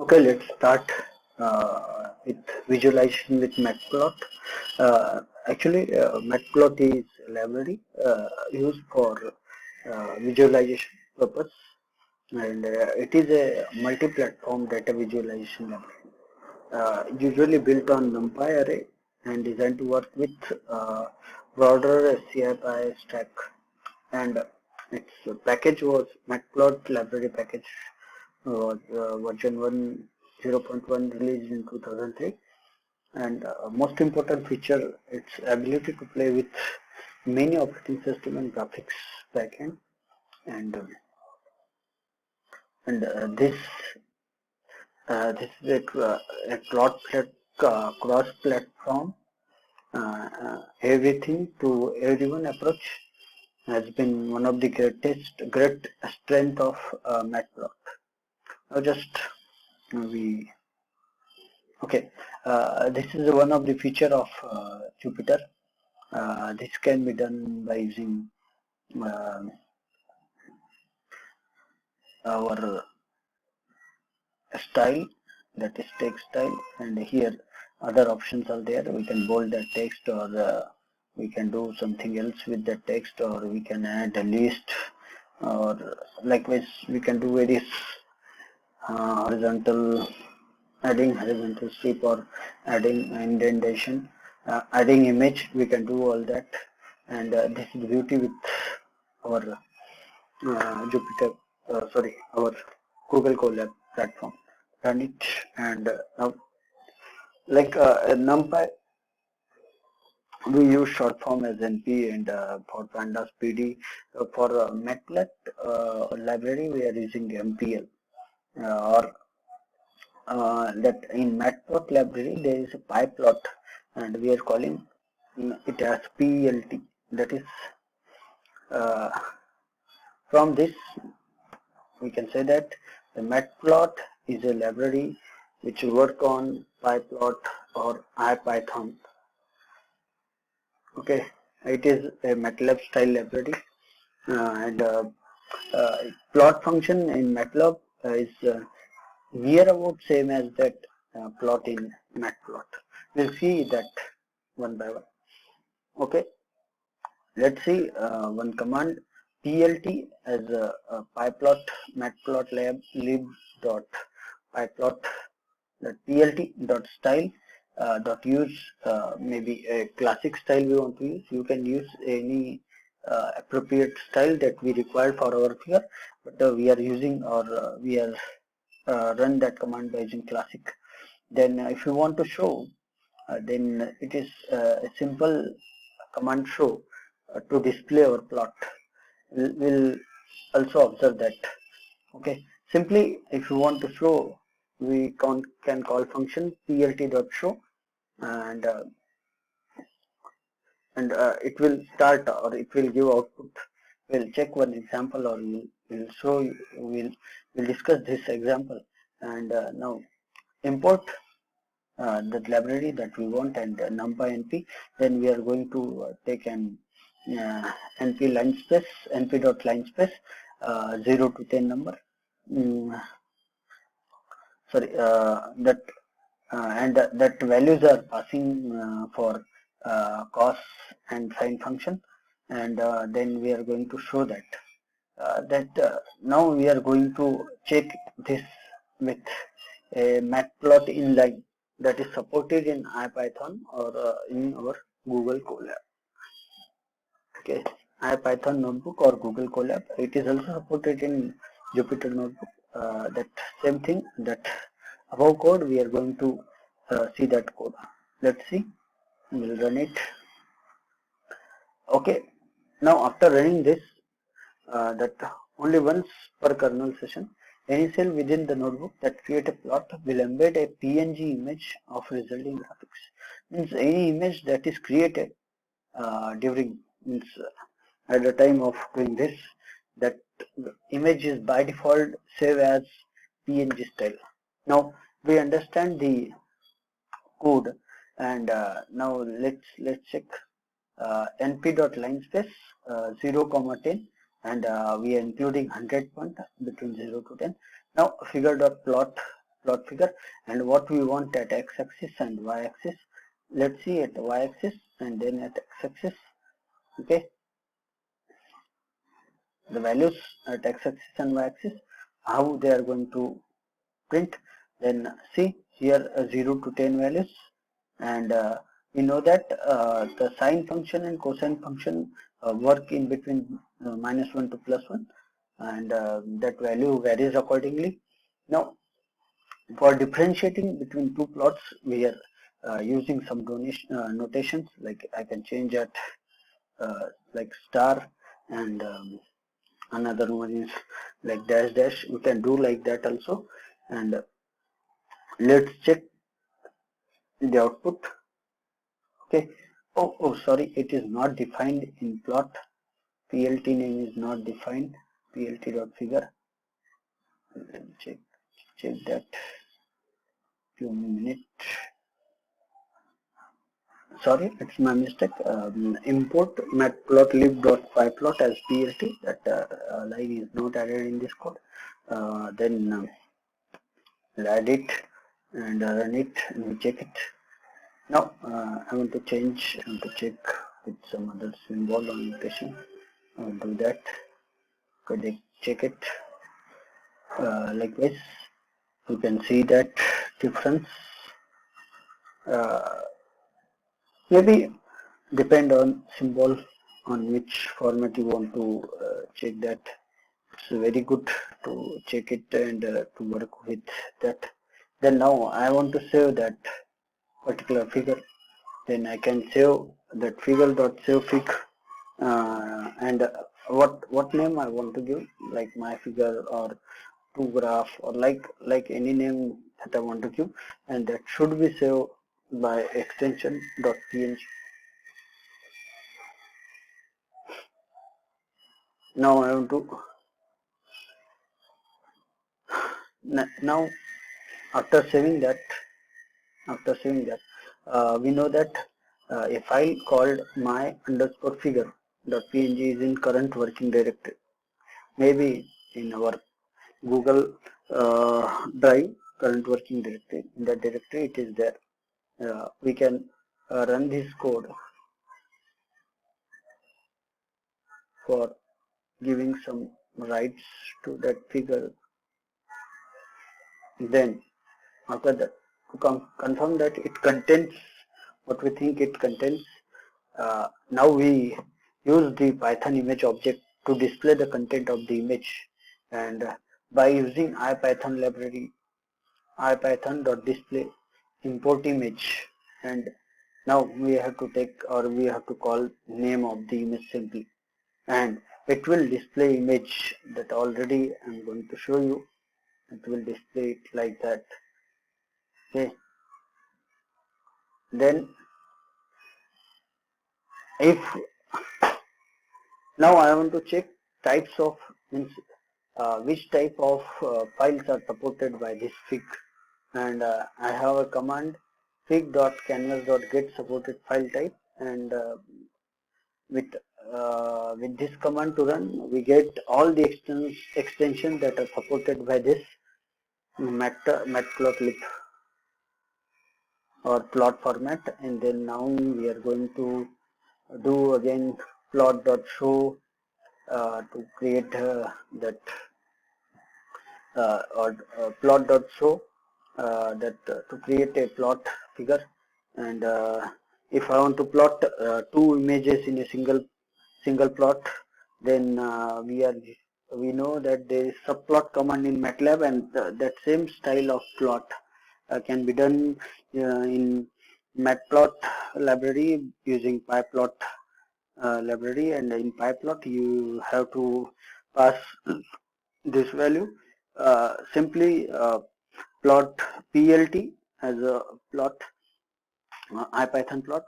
Okay, let's start with visualization with Matplot. Matplot is a library used for visualization purpose, and it is a multi-platform data visualization library, usually built on NumPy array and designed to work with broader SCI stack. And its package was Matplot library package, was version 0.1 released in 2003, and most important feature, its ability to play with many operating system and graphics backend, and this is a cross platform everything to everyone approach has been one of the great strength of Matplot. Now just we Okay, this is one of the feature of Jupyter. This can be done by using our style, that is text style, and here other options are there. We can bold that text, or we can do something else with that text, or we can add a list, or likewise we can do various adding horizontal strip or adding indentation, adding image. We can do all that, and this is the beauty with our Jupyter, our Google Colab platform. Run it, and now like NumPy, we use short form as NP, and for pandas PD. For Matplotlib library, we are using MPL, or that in Matplot library there is a PyPlot, and we are calling it as PLT. That is, from this we can say that the Matplot is a library which will work on PyPlot or IPython. Okay, it is a MATLAB style library, and plot function in MATLAB is near about same as that plot in Matplot. We'll see that one by one. Okay, let's see one command, plt as a pyplot matplotlib dot pyplot that plt dot style dot use maybe a classic style we want to use. You can use any appropriate style that we require for our figure, but we are using, or we are run that command by using classic. Then if you want to show, then it is a simple command show to display our plot. We'll also observe that. Okay, simply if you want to show, we can call function plt.show, and it will start, or it will give output. We'll check one example, or we'll show you, we'll discuss this example, and now import the library that we want, and NumPy NP. Then we are going to take an NP line space, NP dot line space 0 to 10 number. That values are passing for cos and sin function, and then we are going to show that now we are going to check this with a matplot inline that is supported in IPython or in our Google Colab. Okay, IPython notebook or Google Colab. It is also supported in Jupyter notebook. That same thing, that above code, we are going to see that code. Let's see. We'll run it. Okay. Now after running this, that only once per kernel session, any cell within the notebook that create a plot will embed a PNG image of resulting graphics. Means any image that is created during, at the time of doing this, that image is by default saved as PNG style. Now we understand the code, and now let's check np.linespace 0, 10, and we are including 100 point between 0 to 10. Now figure.plot plot figure, and what we want at x-axis and y-axis. Let's see at y-axis and then at x-axis. Okay, the values at x-axis and y-axis, how they are going to print. Then see here 0 to 10 values, and we know that the sine function and cosine function work in between -1 to +1, and that value varies accordingly. Now for differentiating between two plots, we are using some notations, like I can change at like star, and another one is like dash dash. We can do like that also. And let's check the output. Okay. Oh, sorry, it is not defined in plot. PLT name is not defined. PLT.figure. Let me check that. Few minutes. Sorry, it's my mistake. Import matplotlib.pyplot as PLT. That line is not added in this code. Then I'll add it and run it and check it. Now I want to check with some other symbol on notation. I'll do that. Check it. Likewise, you can see that difference. Maybe depend on symbol on which format you want to check that. It's very good to check it and to work with that. Then now I want to save that particular figure. Then I can save that figure.savefig, and what name I want to give, like my figure or to graph, or like any name that I want to give, and that should be saved by extension .png. Now I want to now after saving that we know that a file called my underscore figure .png is in current working directory. Maybe in our Google Drive current working directory, in that directory it is there. We can run this code for giving some rights to that figure. Then after that, to confirm that it contains what we think it contains, now we use the Python image object to display the content of the image, and by using IPython library IPython.display import image, and now we have to call name of the image simply, and it will display image that already I'm going to show you. It will display it like that. Okay. Then if now I want to check types of which type of files are supported by this fig, and I have a command fig.canvas.get supported file type, and with this command to run, we get all the extensions that are supported by this matplotlib or plot format. And then now we are going to do again plot.show to create that or plot.show to create a plot figure. And if I want to plot two images in a single plot, then we know that there is subplot command in MATLAB, and that same style of plot can be done in matplot library using pyplot library. And in pyplot you have to pass this value, simply plot PLT as a plot IPython plot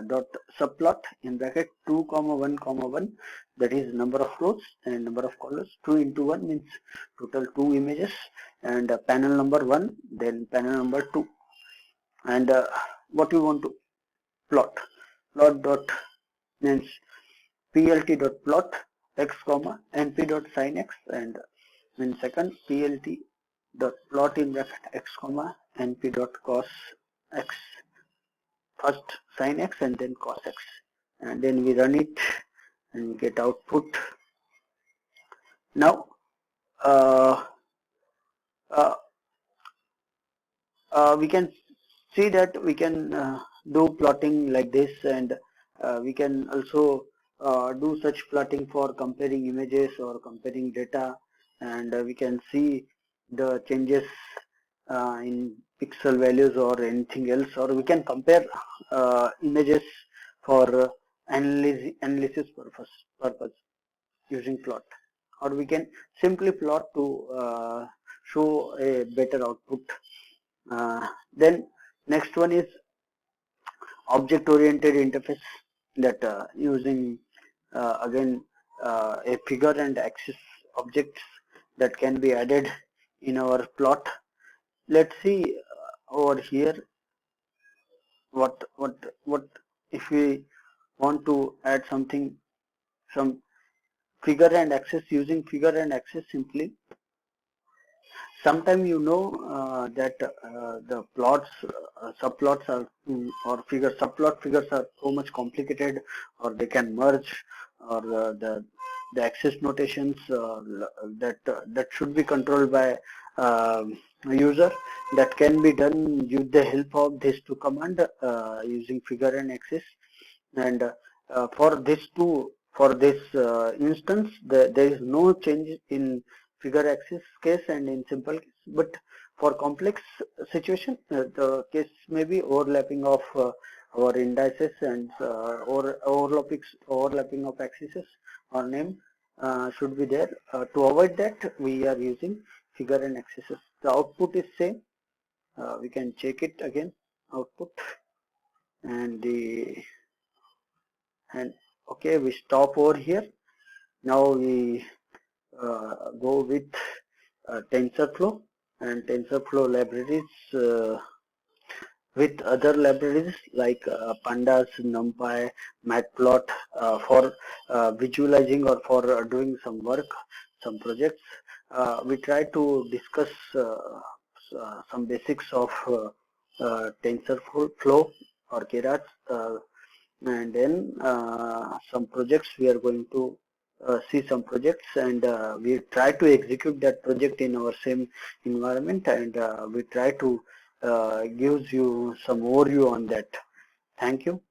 dot subplot in bracket 2, 1, 1, that is number of rows and number of columns. 2 into 1 means total 2 images, and panel number 1, then panel number 2, and what you want to plot dot means plt dot plot x comma np dot sin x, and in second plt the plot in bracket x comma np dot cos x, first sin x and then cos x, and then we run it and get output. Now uh, uh, we can see that we can do plotting like this, and we can also do such plotting for comparing images or comparing data, and we can see the changes in pixel values or anything else, or we can compare images for analysis purpose using plot, or we can simply plot to show a better output. Then next one is object oriented interface, that using again a figure and axis objects that can be added in our plot. Let's see over here what if we want to add something, some figure and axis. Using figure and axis, simply sometimes that the plots, subplots are or figure subplot figures are so much complicated, or they can merge, or the axis notations that should be controlled by user, that can be done with the help of these two command using figure and axis. And for this instance, there is no change in figure axis case and in simple case, but for complex situation, the case may be overlapping of our indices and or overlapping of axes or name should be there. To avoid that, we are using figure and axes. The output is same. We can check it again, output, and okay, we stop over here. Now we go with TensorFlow and TensorFlow libraries with other libraries like Pandas, NumPy, Matplot for visualizing or for doing some work, some projects. We try to discuss some basics of TensorFlow or Keras, and then some projects we are going to see some projects, and we try to execute that project in our same environment, and we try to gives you some overview on that. Thank you.